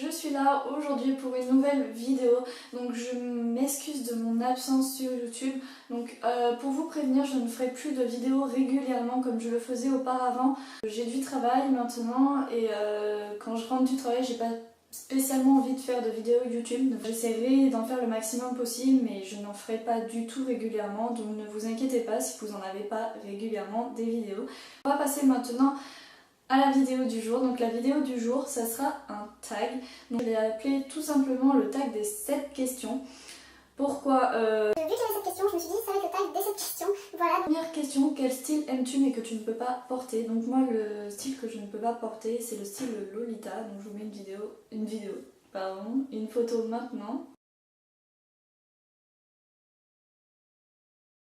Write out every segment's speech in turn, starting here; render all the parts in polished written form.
je suis là aujourd'hui pour une nouvelle vidéo. Donc je m'excuse de mon absence sur YouTube. Donc pour vous prévenir, je ne ferai plus de vidéos régulièrement comme je le faisais auparavant. J'ai du travail maintenant et quand je rentre du travail, j'ai pas spécialement envie de faire de vidéos YouTube. Donc j'essaierai d'en faire le maximum possible, mais je n'en ferai pas du tout régulièrement. Donc ne vous inquiétez pas si vous n'en avez pas régulièrement des vidéos. On va passer maintenant à la vidéo du jour. Donc la vidéo du jour, ça sera un tag. Donc je l'ai appelé tout simplement le tag des 7 questions. Pourquoi Vu que j'avais cette question, je me suis dit ça va être le tag des 7 questions. Voilà. Première question, quel style aimes-tu mais que tu ne peux pas porter? Donc moi le style que je ne peux pas porter, c'est le style Lolita. Donc je vous mets une photo maintenant.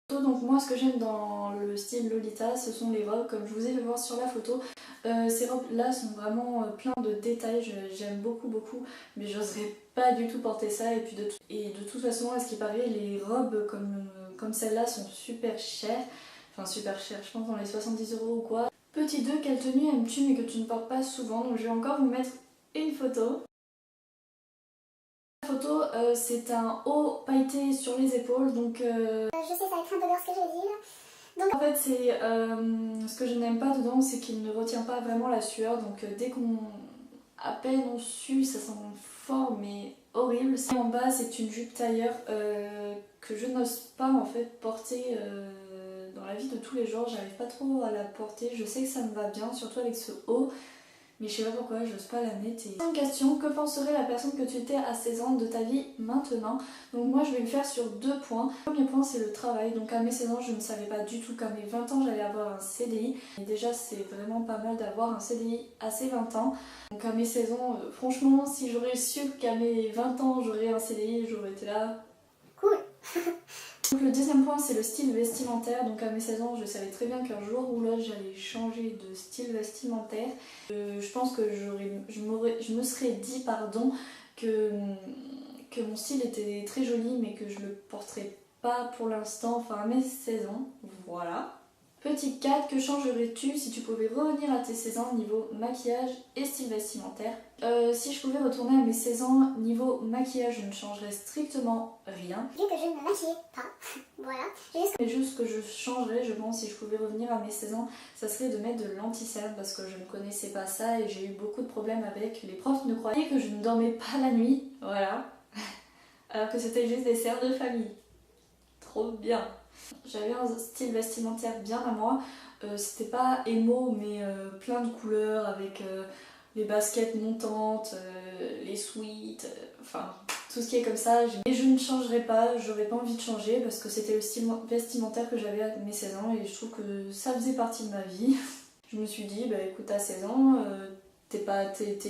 Donc moi ce que j'aime dans le style Lolita, ce sont les robes comme je vous ai fait voir sur la photo. Ces robes là sont vraiment plein de détails, j'aime beaucoup, mais j'oserais pas du tout porter ça. Et puis de toute façon, à ce qui paraît, les robes comme celle-là sont super chères. Enfin super chères, je pense dans les 70 € ou quoi. Petit 2, quelle tenue aimes-tu mais que tu ne portes pas souvent? Donc je vais encore vous mettre une photo. La photo, c'est un haut pailleté sur les épaules, donc je sais, ça va être un peu dur ce que j'ai dit là. Donc en fait, c'est ce que je n'aime pas dedans, c'est qu'il ne retient pas vraiment la sueur. Donc dès qu'on à peine on sue, ça sent fort mais horrible. En bas, c'est une jupe tailleur que je n'ose pas en fait porter dans la vie de tous les jours. J'arrive pas trop à la porter. Je sais que ça me va bien, surtout avec ce haut. Mais je sais pas pourquoi, j'ose pas la mettre. Deuxième question, que penserait la personne que tu étais à 16 ans de ta vie maintenant? Donc moi je vais le faire sur 2 points. Le premier point, c'est le travail. Donc à mes 16 ans, je ne savais pas du tout qu'à mes 20 ans j'allais avoir un CDI. Et déjà c'est vraiment pas mal d'avoir un CDI à ses 20 ans. Donc à mes 16 ans, franchement, si j'aurais su qu'à mes 20 ans j'aurais un CDI, j'aurais été là. cool. Donc le deuxième point, c'est le style vestimentaire. Donc à mes 16 ans, je savais très bien qu'un jour ou l'autre j'allais changer de style vestimentaire. Je pense que je me serais dit que mon style était très joli mais que je le porterais pas pour l'instant, enfin à mes 16 ans, voilà. Petit 4, que changerais-tu si tu pouvais revenir à tes 16 ans niveau maquillage et style vestimentaire? Si je pouvais retourner à mes 16 ans niveau maquillage, je ne changerais strictement rien. Vu que je ne me maquillais pas, voilà. Mais juste ce que je changerais, je pense, si je pouvais revenir à mes 16 ans, ça serait de mettre de l'anti-cerne parce que je ne connaissais pas ça et j'ai eu beaucoup de problèmes avec. Les profs ne croyaient que je ne dormais pas la nuit, voilà. Alors que c'était juste des cernes de famille. Trop bien. J'avais un style vestimentaire bien à moi, c'était pas émo mais plein de couleurs avec les baskets montantes, les sweats, enfin tout ce qui est comme ça. Et je ne changerai pas, j'aurais pas envie de changer parce que c'était le style vestimentaire que j'avais à mes 16 ans et je trouve que ça faisait partie de ma vie. Je me suis dit, bah écoute, à 16 ans, t'es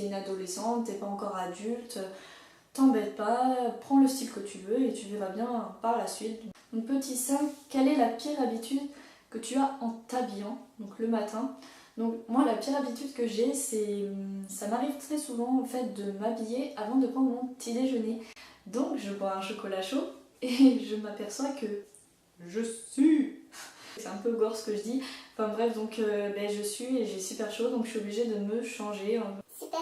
une adolescente, t'es pas encore adulte, t'embête pas, prends le style que tu veux et tu verras bien par la suite. Donc petit 5, quelle est la pire habitude que tu as en t'habillant, donc le matin? Donc moi la pire habitude que j'ai, ça m'arrive très souvent en fait de m'habiller avant de prendre mon petit déjeuner. Donc je bois un chocolat chaud et je m'aperçois que je sue. C'est un peu gore ce que je dis. Enfin bref, donc je sue et j'ai super chaud donc je suis obligée de me changer. Super.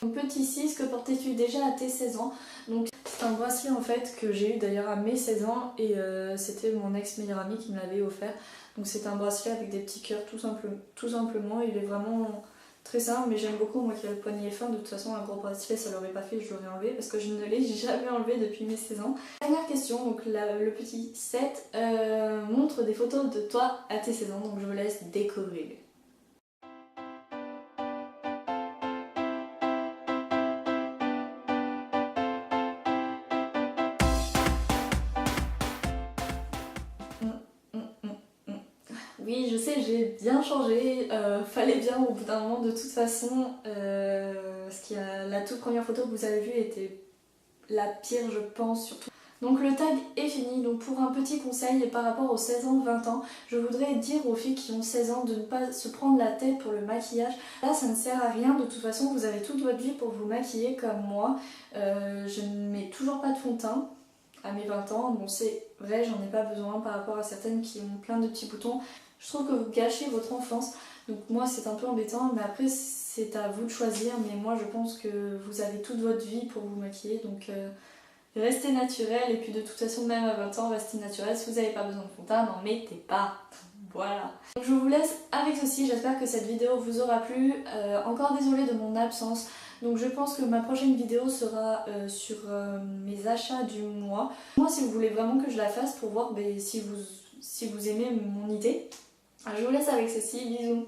Donc petit 6, que portais-tu déjà à tes 16 ans? Donc c'est un bracelet en fait que j'ai eu d'ailleurs à mes 16 ans et c'était mon ex meilleur ami qui me l'avait offert. Donc c'est un bracelet avec des petits cœurs tout simplement, il est vraiment très simple mais j'aime beaucoup moi qui a le poignet fin. De toute façon un gros bracelet ça l'aurait pas fait, je l'aurais enlevé parce que je ne l'ai jamais enlevé depuis mes 16 ans. Dernière question, donc le petit 7, montre des photos de toi à tes 16 ans, donc je vous laisse découvrir. Oui, je sais, j'ai bien changé, fallait bien au bout d'un moment de toute façon, parce que la toute première photo que vous avez vue était la pire je pense surtout. Donc le tag est fini, donc pour un petit conseil par rapport aux 16 ans, 20 ans, je voudrais dire aux filles qui ont 16 ans de ne pas se prendre la tête pour le maquillage. Là ça ne sert à rien, de toute façon vous avez toute votre vie pour vous maquiller comme moi. Je ne mets toujours pas de fond de teint à mes 20 ans, bon c'est vrai j'en ai pas besoin par rapport à certaines qui ont plein de petits boutons. Je trouve que vous gâchez votre enfance, donc moi c'est un peu embêtant, mais après c'est à vous de choisir, mais moi je pense que vous avez toute votre vie pour vous maquiller, donc restez naturel, et puis de toute façon même à 20 ans, restez naturel. Si vous n'avez pas besoin de fond de teint, n'en mettez pas. Voilà. Donc je vous laisse avec ceci, j'espère que cette vidéo vous aura plu. Encore désolée de mon absence, donc je pense que ma prochaine vidéo sera sur mes achats du mois. Moi, si vous voulez vraiment que je la fasse pour voir si vous aimez mon idée. Je vous laisse avec ceci, bisous.